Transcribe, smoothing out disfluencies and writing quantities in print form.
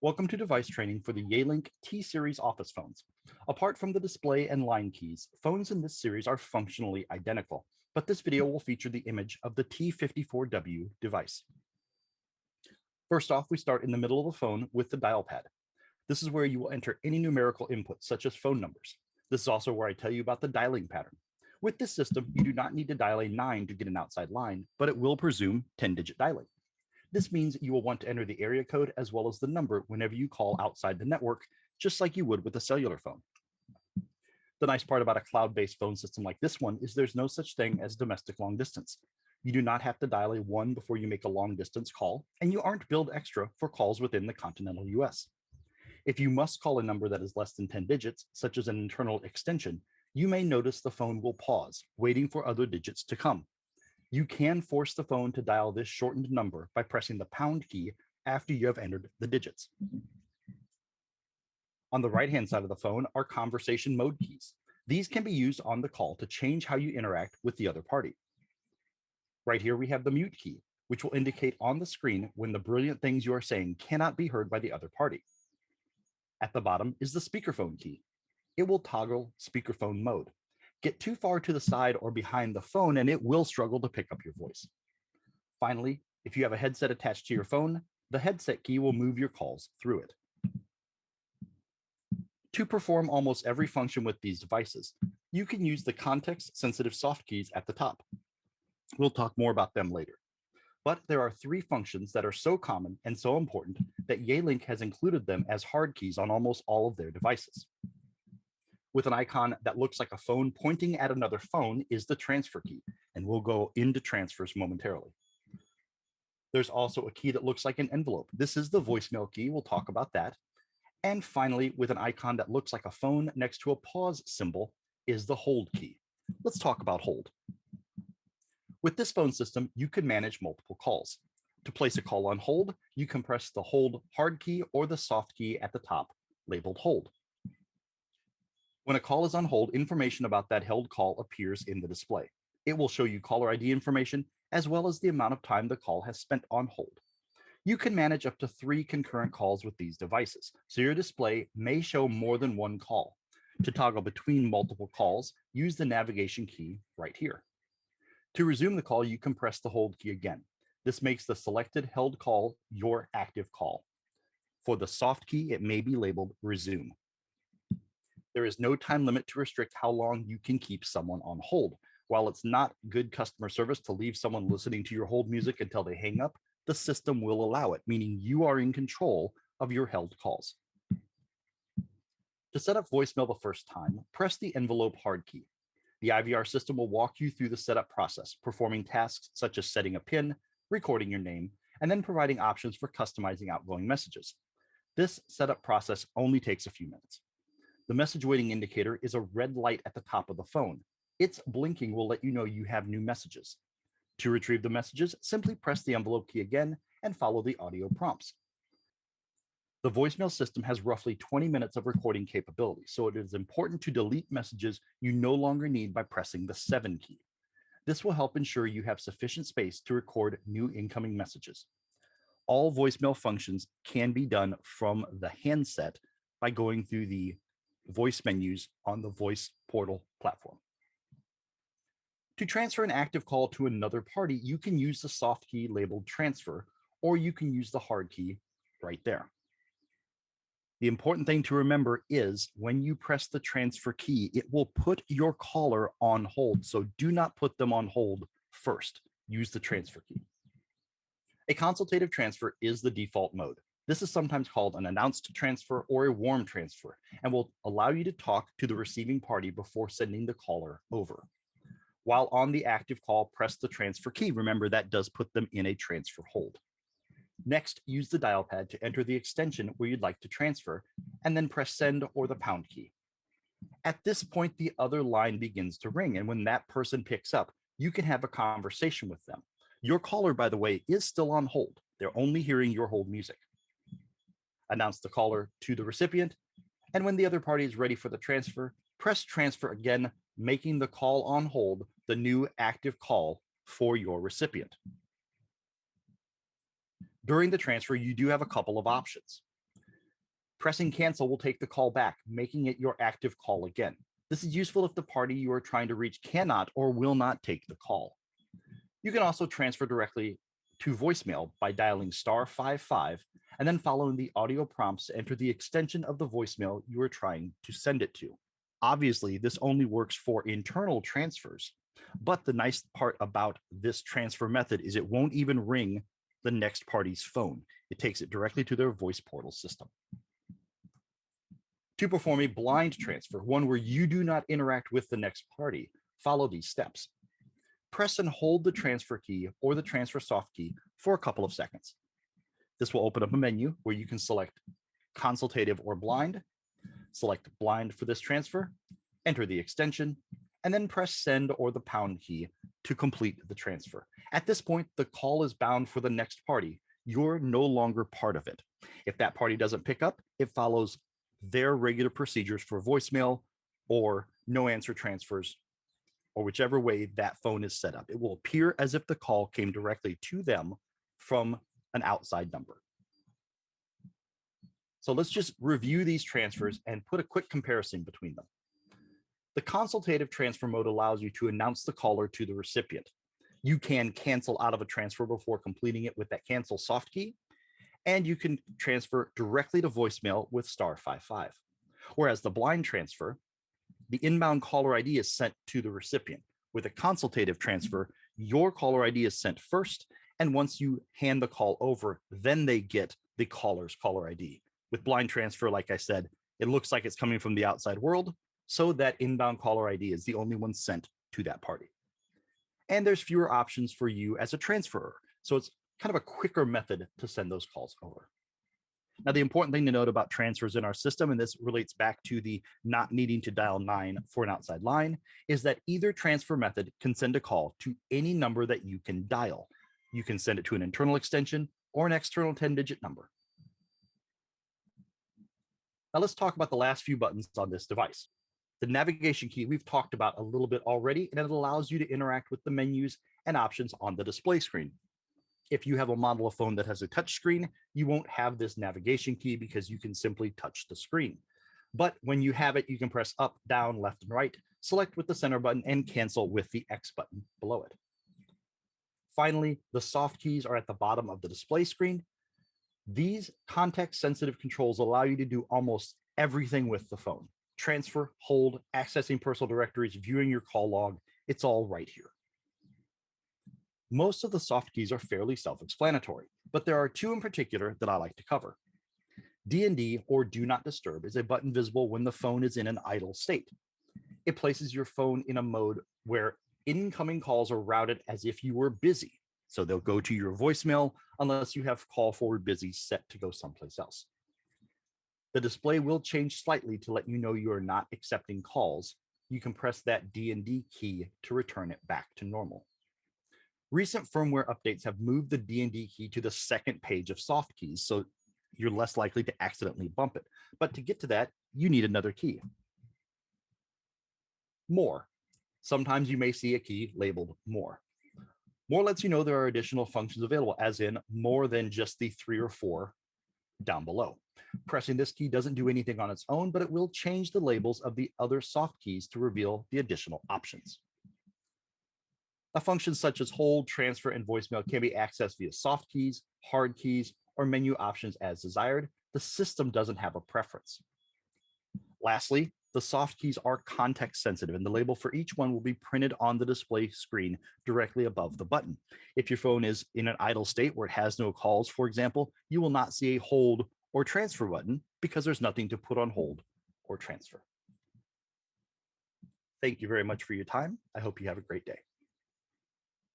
Welcome to device training for the Yealink T-Series office phones. Apart from the display and line keys, phones in this series are functionally identical, but this video will feature the image of the T54W device. First off, we start in the middle of the phone with the dial pad. This is where you will enter any numerical input, such as phone numbers. This is also where I tell you about the dialing pattern. With this system, you do not need to dial a 9 to get an outside line, but it will presume 10-digit dialing. This means you will want to enter the area code as well as the number whenever you call outside the network, just like you would with a cellular phone. The nice part about a cloud-based phone system like this one is there's no such thing as domestic long distance. You do not have to dial a 1 before you make a long distance call, and you aren't billed extra for calls within the continental US. If you must call a number that is less than 10 digits, such as an internal extension, you may notice the phone will pause, waiting for other digits to come. You can force the phone to dial this shortened number by pressing the pound key after you have entered the digits. On the right-hand side of the phone are conversation mode keys. These can be used on the call to change how you interact with the other party. Right here, we have the mute key, which will indicate on the screen when the brilliant things you are saying cannot be heard by the other party. At the bottom is the speakerphone key. It will toggle speakerphone mode. Get too far to the side or behind the phone and it will struggle to pick up your voice. Finally, if you have a headset attached to your phone, the headset key will move your calls through it. To perform almost every function with these devices, you can use the context-sensitive soft keys at the top. We'll talk more about them later. But there are 3 functions that are so common and so important that Yealink has included them as hard keys on almost all of their devices. With an icon that looks like a phone pointing at another phone is the transfer key, and we'll go into transfers momentarily. There's also a key that looks like an envelope. This is the voicemail key. We'll talk about that. And finally, with an icon that looks like a phone next to a pause symbol is the hold key. Let's talk about hold. With this phone system, you can manage multiple calls. To place a call on hold, you can press the hold hard key or the soft key at the top, labeled hold. When a call is on hold, information about that held call appears in the display. It will show you caller ID information, as well as the amount of time the call has spent on hold. You can manage up to 3 concurrent calls with these devices, so your display may show more than one call. To toggle between multiple calls, use the navigation key right here. To resume the call, you can press the hold key again. This makes the selected held call your active call. For the soft key, it may be labeled resume. There is no time limit to restrict how long you can keep someone on hold. While it's not good customer service to leave someone listening to your hold music until they hang up, the system will allow it, meaning you are in control of your held calls. To set up voicemail the first time, press the envelope hard key. The IVR system will walk you through the setup process, performing tasks such as setting a PIN, recording your name, and then providing options for customizing outgoing messages. This setup process only takes a few minutes. The message waiting indicator is a red light at the top of the phone. Its blinking will let you know you have new messages. To retrieve the messages, simply press the envelope key again and follow the audio prompts. The voicemail system has roughly 20 minutes of recording capability, so it is important to delete messages you no longer need by pressing the 7 key. This will help ensure you have sufficient space to record new incoming messages. All voicemail functions can be done from the handset by going through the voice menus on the voice portal platform. To transfer an active call to another party, you can use the soft key labeled transfer, or you can use the hard key right there. The important thing to remember is when you press the transfer key, it will put your caller on hold. So do not put them on hold first. Use the transfer key. A consultative transfer is the default mode. This is sometimes called an announced transfer or a warm transfer, and will allow you to talk to the receiving party before sending the caller over. While on the active call, press the transfer key. Remember, that does put them in a transfer hold. Next, use the dial pad to enter the extension where you'd like to transfer, and then press send or the pound key. At this point, the other line begins to ring, and when that person picks up, you can have a conversation with them. Your caller, by the way, is still on hold. They're only hearing your hold music. Announce the caller to the recipient, and when the other party is ready for the transfer, press transfer again, making the call on hold the new active call for your recipient. During the transfer, you do have a couple of options. Pressing cancel will take the call back, making it your active call again. This is useful if the party you are trying to reach cannot or will not take the call. You can also transfer directly to voicemail by dialing *55 and then following the audio prompts to enter the extension of the voicemail you are trying to send it to. Obviously, this only works for internal transfers, but the nice part about this transfer method is it won't even ring the next party's phone. It takes it directly to their voice portal system. To perform a blind transfer, one where you do not interact with the next party, follow these steps. Press and hold the transfer key or the transfer soft key for a couple of seconds. This will open up a menu where you can select consultative or blind, select blind for this transfer, enter the extension, and then press send or the pound key to complete the transfer. At this point, the call is bound for the next party. You're no longer part of it. If that party doesn't pick up, it follows their regular procedures for voicemail or no answer transfers, or whichever way that phone is set up. It will appear as if the call came directly to them from an outside number. So let's just review these transfers and put a quick comparison between them. The consultative transfer mode allows you to announce the caller to the recipient. You can cancel out of a transfer before completing it with that cancel soft key, and you can transfer directly to voicemail with *55. Whereas the blind transfer, the inbound caller ID is sent to the recipient. With a consultative transfer, your caller ID is sent first, and once you hand the call over, then they get the caller's caller ID. With blind transfer, like I said, it looks like it's coming from the outside world, so that inbound caller ID is the only one sent to that party. And there's fewer options for you as a transferer, so it's kind of a quicker method to send those calls over. Now, the important thing to note about transfers in our system, and this relates back to the not needing to dial 9 for an outside line, is that either transfer method can send a call to any number that you can dial. You can send it to an internal extension or an external 10-digit number. Now let's talk about the last few buttons on this device. The navigation key we've talked about a little bit already, and it allows you to interact with the menus and options on the display screen. If you have a model of phone that has a touch screen, you won't have this navigation key because you can simply touch the screen. But when you have it, you can press up, down, left, and right, select with the center button, and cancel with the X button below it. Finally, the soft keys are at the bottom of the display screen. These context-sensitive controls allow you to do almost everything with the phone. Transfer, hold, accessing personal directories, viewing your call log, it's all right here. Most of the soft keys are fairly self-explanatory, but there are two in particular that I like to cover. D&D, or Do Not Disturb, is a button visible when the phone is in an idle state. It places your phone in a mode where incoming calls are routed as if you were busy. So they'll go to your voicemail unless you have call forward busy set to go someplace else. The display will change slightly to let you know you are not accepting calls. You can press that D&D key to return it back to normal. Recent firmware updates have moved the D&D key to the second page of soft keys, so you're less likely to accidentally bump it. But to get to that, you need another key. More. Sometimes you may see a key labeled More. More lets you know there are additional functions available, as in more than just the 3 or 4 down below. Pressing this key doesn't do anything on its own, but it will change the labels of the other soft keys to reveal the additional options. Now, functions such as hold, transfer, and voicemail can be accessed via soft keys, hard keys, or menu options as desired. The system doesn't have a preference. Lastly, the soft keys are context sensitive, and the label for each one will be printed on the display screen directly above the button. If your phone is in an idle state where it has no calls, for example, you will not see a hold or transfer button because there's nothing to put on hold or transfer. Thank you very much for your time. I hope you have a great day.